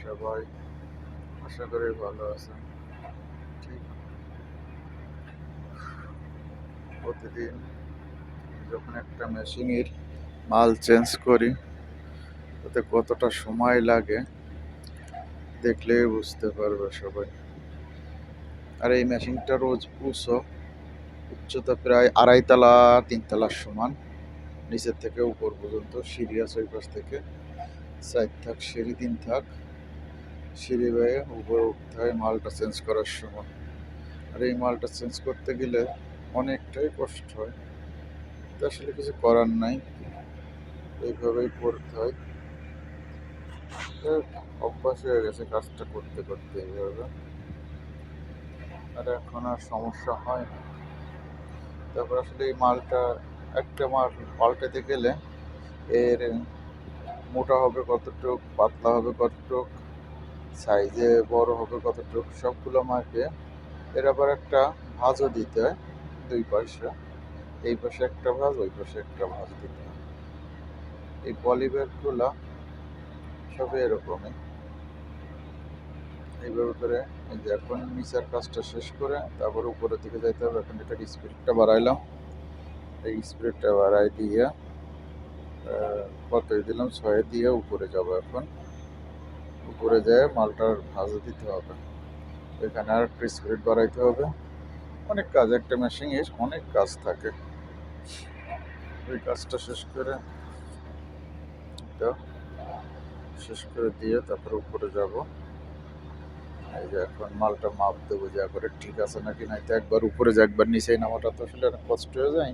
সবাই? আশা করি ভালো আছেন। ঠিক প্রতিদিন যখন একটা মেশিনের মাল চেঞ্জ করি তাতে কতটা সময় লাগে দেখলেই বুঝতে পারবে সবাই। আর এই মেশিনটা রোজ উচ্চতা প্রায় 2.5 তলা 3 তলার সমান, নিচের থেকে উপর পর্যন্ত সিঁড়ি আছে, ওই পাশ থেকে 4 থাক সিঁড়ি, 3 থাক সিঁড়ি বেয়ে উপরে উঠতে হয় মালটা চেঞ্জ করার সময়। আর এই মালটা চেঞ্জ করতে গেলে অনেকটাই কষ্ট হয়, তো আসলে কিছু করার নাই, এইভাবেই করতে হয়। অভ্যাস হয়ে গেছে কাজটা করতে করতে এইভাবে, আর এখন আর সমস্যা হয় না। তারপর আসলে এই মালটা, একটা মাল পাল্টাতে গেলে এর মোটা হবে কতটুক, পাতলা হবে কতটুক, সাইজে বড় হবে কতটুক, সবগুলো মাপে এর আবার একটা ভাঁজও দিতে হয়। দুই পাশে, এই পাশে একটা ভাঁজ, ওই পাশে একটা ভাঁজ দিতে হয়। এই পলিব্যাগগুলো সবই এরকমই, এইভাবে করে। এই যে এখন নিচের কাজটা শেষ করে তারপর উপরের দিকে যাইতে হবে। এখন এটার স্পিডটা বাড়াইলাম, এই স্পিডটা বাড়াই দিয়ে কতই দিলাম, 6 দিয়ে উপরে যাব। এখন উপরে যেয়ে মালটার ভাঁজে দিতে হবে, এখানে আর একটু স্পিড বাড়াইতে হবে। অনেক কাজ, একটা মেশিনের অনেক কাজ থাকে। ওই কাজটা শেষ করে, এটা শেষ করে দিয়ে তারপর উপরে যাব। এই যে এখন মালটা মাপ দেবো যা করে ঠিক আছে নাকি, নাই তো একবার উপরে যে একবার নিচেই নামাটা তো আসলে অনেক কষ্ট হয়ে যায়।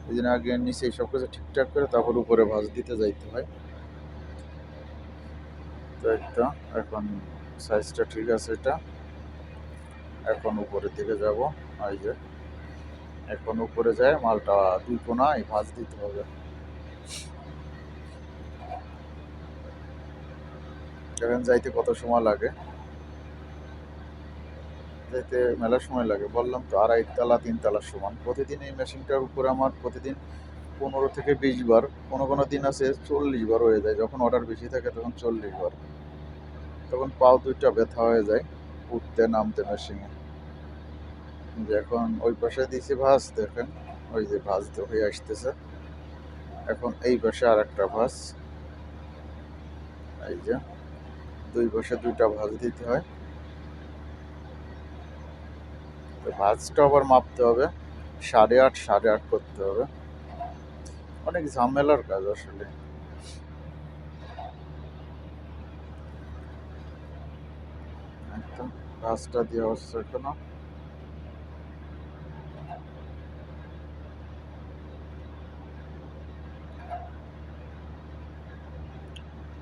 এই জন্য আগে নিচেই সব কিছু ঠিকঠাক করে তারপর উপরে ভাঁজ দিতে যাইতে হয়। তো একটা এখন সাইজটা ঠিক আছে এটা, এখন উপরের দিকে যাব। এই যে এখন উপরে যায় মালটা দুই কোনায় ভাঁজ দিতে হবে। এখন যাইতে কত সময় লাগে, যাইতে মেলা সময় লাগে, বললাম তো 2.5 তলা 3 তলার সমান। প্রতিদিন এই মেশিনটার উপরে আমার প্রতিদিন 15 থেকে 20 বার, কোনো কোনো দিন আছে 40 বার হয়ে যায়। যখন অর্ডার বেশি থাকে তখন 40 বার, তখন পাও দুইটা ব্যথা হয়ে যায় উঠতে নামতে মেশিনে। যে এখন ওই পাশে দিয়েছি ভাঁজ, দেখেন ওই যে ভাঁজ হয়ে আসতেছে। এখন এই পাশে আর একটা ভাঁজ, এই যে দুই পাশে দুইটা ভাঁজ দিতে হয়। তো ভাঁজটা আবার মাপতে হবে, 8.5 8.5 করতে হবে। অনেক ঝামেলার কাজ আসলে। একদম ভাঁজটা দেওয়া হচ্ছে এখনো।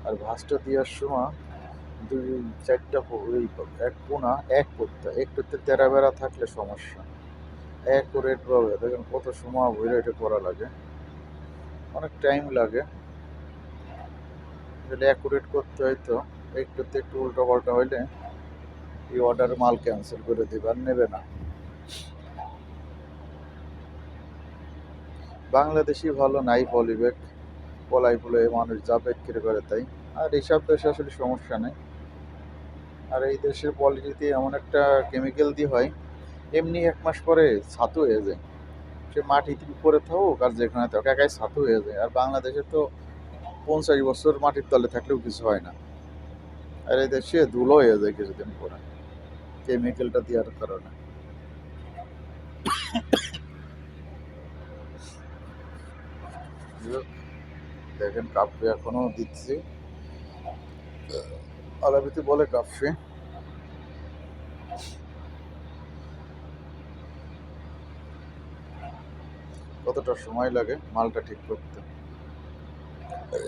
আর ভাঁজটা দেওয়ার সময় দুই চারটা ওই এক কোনা এক করতে, একটুতে তেরা বেড়া থাকলে সমস্যা। এক করে পাবে, দেখেন কত সময় ভরে এটা করা লাগে, অনেক টাইম লাগে। যদি অ্যাকুরেট করতে হয় তো একটুতে একটু উল্টো পাল্টা হইলে এই অর্ডার মাল ক্যান্সেল করে দেবে, আর নেবে না। বাংলাদেশি ভালো নাই পলিব্যাগ, পলাই পলাই মানুষ যা বিক্রি করে তাই। আর এইসব দেশে আসলে সমস্যা নেই। আর এই দেশের পলিথিতে এমন একটা কেমিক্যাল দিয়ে হয়, এমনি 1 মাস পরে ছাতু হয়ে যায়। সে মাটিতে উপরে থাকুক আর যেখানে থাকুক একাই ছাতু হয়ে যায়। আর বাংলাদেশে তো 50 বছর মাটির তলে থাকলেও কিছু হয় না, আর এই দেশে ধুলো হয়ে যায় কিছুদিন পরে কেমিক্যালটা দেওয়ার কারণে। দেখেন কাপড়ে এখনো দিচ্ছি, আরবিতে বলে কাফে। কতটা সময় লাগে মালটা ঠিক করতে।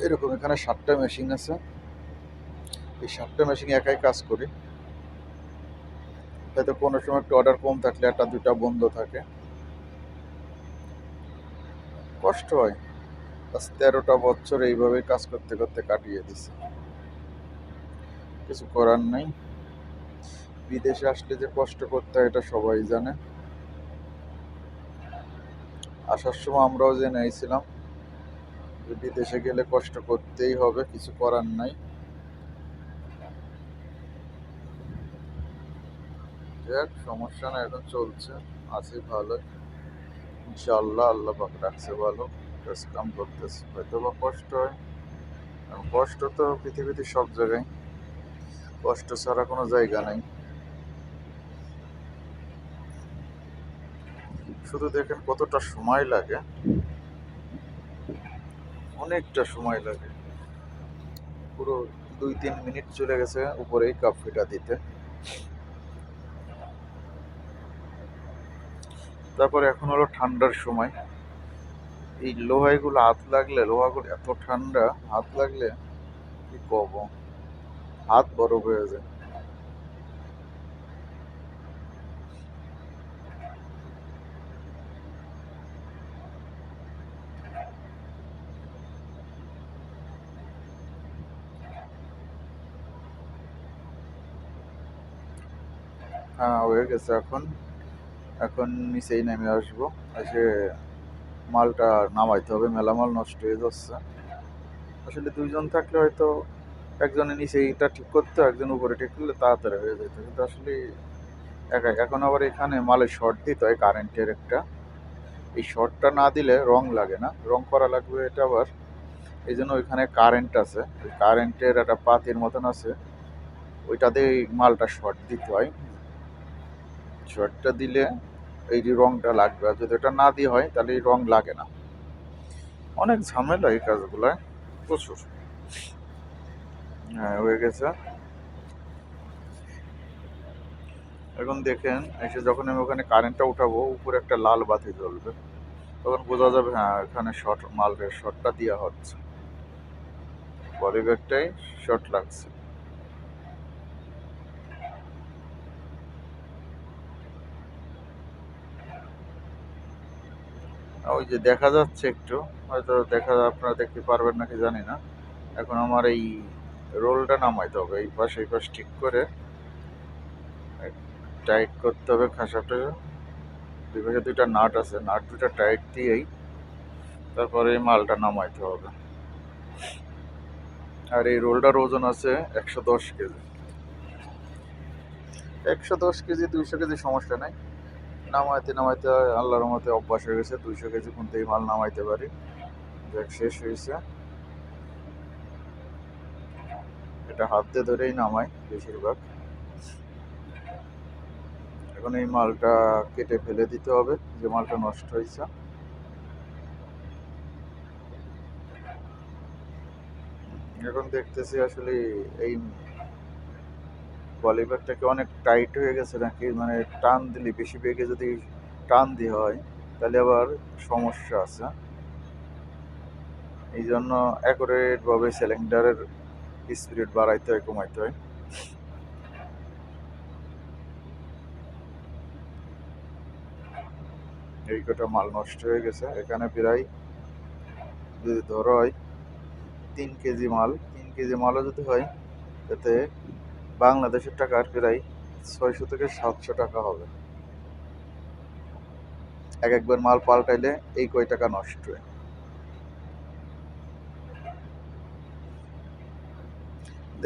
এরকম এখানে 7টা মেশিন আছে, এই 7টা মেশিন একাই কাজ করি। হয়তো কোনো সময় একটু অর্ডার কম থাকলে একটা দুটা বন্ধ থাকে, কষ্ট হয়। আজ 13টা বছর এইভাবে কাজ করতে করতে কাটিয়ে দিছি, কিছু করার নাই। বিদেশে আসলে যে কষ্ট করতে হয় এটা সবাই জানে। আসার সময় আমরাও জেনে আইছিলাম যে বিদেশে গেলে কষ্ট করতেই হবে, কিছু করার নাই। যাক, সমস্যা না, এখন চলছে, আছি ভালো ইনশাআল্লাহ। আল্লাহ পাক রাখছে ভালো, কাজ কাম করতেছে, হয়তো বা কষ্ট হয়। আর কষ্ট তো পৃথিবীতে সব জায়গায়, কষ্ট ছাড়া কোনো জায়গা নাই। শুধু দেখেন কতটা সময় লাগে, অনেকটা সময় লাগে। পুরো 2-3 মিনিট চলে গেছে উপরেই কফিটা দিতে। তারপরে এখন হলো ঠান্ডার সময়, এই লোহাগুলো হাত লাগলে, লোহাগুলো এত ঠান্ডা, হাত লাগলে কি কব, হাত বরফ হয়ে যায়। হ্যাঁ, হয়ে গেছে এখন। এখন নিচেই নেমে আসবো, এসে মালটা নামাইতে হবে, মেলা মাল নষ্ট হয়ে যাচ্ছে। আসলে দুইজন থাকলে হয়তো একজনের নিচে এটা ঠিক করতে, একজন উপরে ঠিক করলে তাড়াতাড়ি হয়ে যেত, কিন্তু আসলে একাই। এখন আবার এখানে মালের শর্ট দিতে হয় কারেন্টের একটা, এই শর্টটা না দিলে রং লাগে না, রং করা লাগবে এটা আবার। এই জন্য ওইখানে কারেন্ট আছে, ওই কারেন্টের একটা পাতির মতন আছে, ওইটাতে এই মালটা শর্ট দিতে হয়। শর্টটা দিলে এই যে রংটা লাগবে, আর যদি এটা না দিয়ে হয় তাহলে এই রং লাগে না। অনেক ঝামেলা এই কাজগুলায়, প্রচুর। হ্যাঁ, হয়ে গেছে। এখন দেখেন, এসে যখন আমি ওখানে কারেন্টটা উঠাবো, উপরে একটা লাল বাতি জ্বলবে, তখন বোঝা যাবে হ্যাঁ এখানে শর্ট, মালের শর্টটা দেওয়া হচ্ছে, বডি ব্যাগটাই শর্ট লাগছে। ওই যে দেখা যাচ্ছে একটু, হয়তো আপনারা দেখতে পারবেন নাকি জানি না। এখন আমার এই রোলটা নামাইতে হবে, এই পাশ এই পাশ ঠিক করে টাইট করতে হবে খাঁচাটা। দুই পাশে দুইটা নাট আছে, নাট দুটা টাইট দিয়েই তারপরে এই মালটা নামাইতে হবে। আর এই রোলটার ওজন আছে 110 কেজি। 110 কেজি, 200 কেজি সমস্যা নাই, নামাইতে নামাইতে আল্লাহর মতে অভ্যাস হয়ে গেছে, 200 কেজি কোনতেই মাল নামাইতে পারি। দেখ শেষ হয়েছে, এটা হাত দিয়ে ধরেই নামাই বেশিরভাগ। এখন এই মালটা কেটে ফেলে দিতে হবে, যে মালটা নষ্ট হয়েছে। এখন দেখতেছি আসলে এই পলিব্যাগটাকে অনেক টাইট হয়ে গেছে নাকি, মানে টান দিলে, বেশি বেগে যদি টান দিয়ে হয় তাহলে আবার সমস্যা আছে। এই জন্য অ্যাকুরেট ভাবে সিলিন্ডারের স্পিড বাড়াইতে হয়, কমাইতে হয়। এই কটা মাল নষ্ট হয়ে গেছে এখানে, প্রায় যদি ধরো হয় 3 কেজি মাল, 3 কেজি মালও যদি হয়, এতে বাংলাদেশের টাকার প্রায় 600 থেকে 700 টাকা হবে। একবার মাল পাল্টাইলে এই কয় টাকা নষ্ট হয়।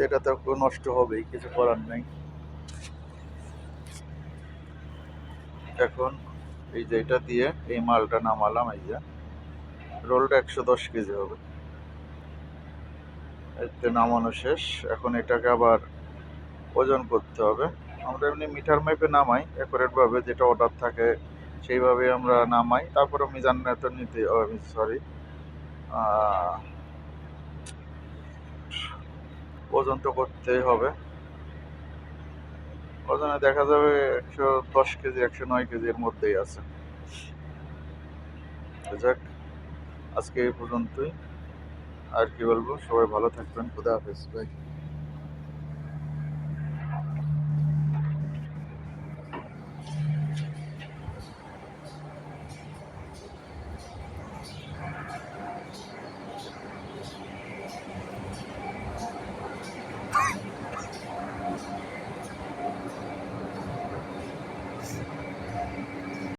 এটা তো নষ্ট হবেই, কিছু করার নাই। এখন এই যে এটা দিয়ে এই মালটা নামালাম, এই যে রোলটা 110 কেজি হবে, এতে নামানো শেষ। এখন এটাকে আবার ওজন করতে হবে। আমরা এমনি মিটার মাইপে নামাই অ্যাকুরেট ভাবে, যেটা অর্ডার থাকে সেইভাবে আমরা নামাই। তারপরে মিজান তো নিতে, সরি, ওজন তো করতেই হবে। ওজনে দেখা যাবে 110 কেজি, 109 কেজির মধ্যেই আছে। যাক, আজকে এই পর্যন্তই। আর কি বলবো, সবাই ভালো থাকবেন, খুদা হাফেজ, বাই।